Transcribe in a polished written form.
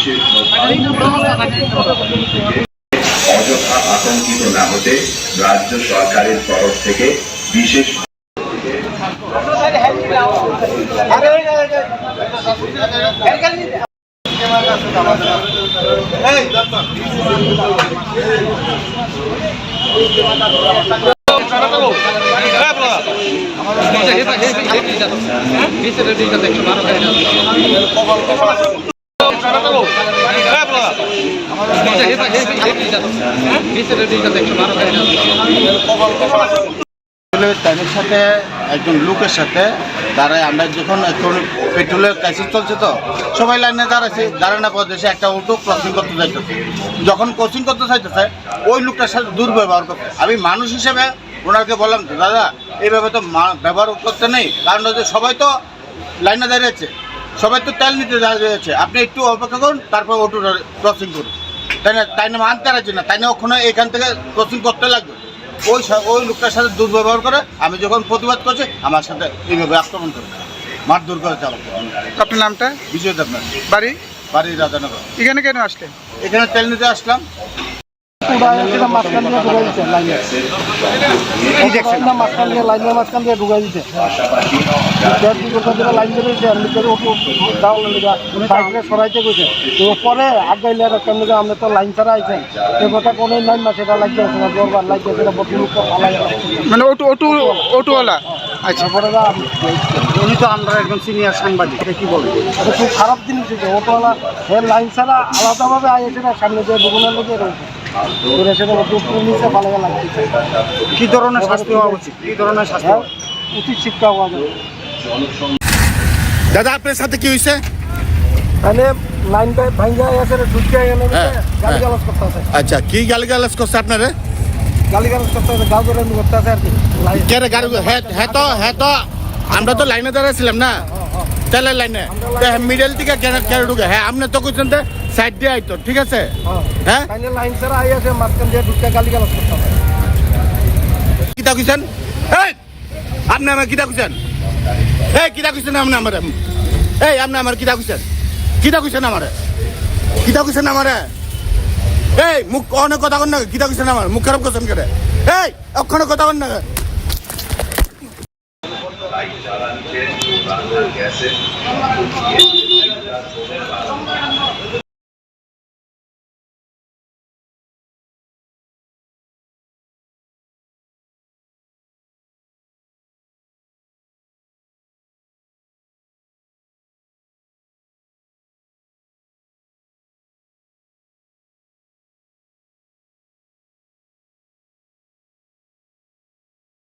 বিশেষ অযথা আতঙ্কিত না হতে রাজ্য সরকারের তরফ থেকে বিশেষ টাইমের সাথে একজন লোকের সাথে দাঁড়ায় আমরা যখন এখন পেট্রোলের ক্রাইসিস চলছে তো সবাই লাইনে দাঁড়াচ্ছে দাঁড়ানোর পর দেশে একটা অটো ক্রসিং করতে চাইতেছে যখন ক্রসিং করতে চাইতেছে ওই লোকটার সাথে দুর্ব্যবহার করতে আমি মানুষ হিসেবে ওনাকে বললাম দাদা এইভাবে তো ব্যবহার করতে নেই কারণ হচ্ছে সবাই তো লাইনে দাঁড়িয়েছে সবাই তো তেল নিতে দাঁড়িয়েছে আপনি একটু অপেক্ষা করুন তারপর অটো ক্রসিং করুন তাই না মানতে পারছি না তাই না ওখানে এখান থেকে ক্রসিং করতে লাগবে ওই লোকটার সাথে দুর্ব্যবহার করে আমি যখন প্রতিবাদ করছি আমার সাথে এইভাবে আক্রমণ করে মারধর করে চালাতে। আপনার নামটা? বিজয় দেবনাথ। বাড়ি রাজানগর। এখানে কেন আসলেন? এখানে তেল নিতে আসলাম। লাইনের মাঝখান দিয়ে ঢুকাই দিচ্ছে লাইন সরাইতে গেছে তো পরে আগাইলে আমরা তো লাইন ছাড়া আইছেন এ কথা কোনো লাইন না সেটা লাগিয়ে আছে না জোরবার লাগিয়ে সেটা মানে অটোওয়ালা। আচ্ছা পরে উনি তো আমরা একজন সিনিয়র সাংবাদিক কি বলবো এটা খুব খারাপ জিনিস হয়েছে অটোওয়ালা এর লাইন ছাড়া আলাদাভাবে আইছে না সামনে যে দোকানের লোকে রয়েছে কি ধরনের শাস্তি হওয়া উচিত কি ধরনের শাস্তি উচিত শিক্ষা হওয়া যাবে। দাদা আপনার সাথে কি হয়েছে? তাহলে লাইন ভাঙ্গা আছে ঢুকে গালিগালাজ করতে আছে। আচ্ছা কি গালিগালাজ করছে আপনারা? গালিগালাজ করতে আছে গাও ধরে করতে আছে আর কি কে রে গাড়ি হ্যাঁ তো আমরা তো লাইনে দাঁড়াইছিলাম না তেলের লাইনে মিডল থেকে কেন ঢুকে হ্যাঁ আপনি তো কইছেন সাইড দিয়ে আইতো ঠিক আছে হ্যাঁ তাহলে লাইন ছাড়া আই আছে মাঝখান দিয়ে ঢুকে গালিগালাজ করতে হবে। কিতা কইছেন এই আপনি আমার কিতা কইছেন এই কিতা কইছেন আপনি আমার এই আপনি আমার কিতা কইছেন আমারে এই মুখ অনেক কথা কন না কিতা কইছেন আমার মুখ খারাপ করছেন কেন এই অক্ষণে কথা কন না চালাচ্ছেন বাংলার গ্যাসের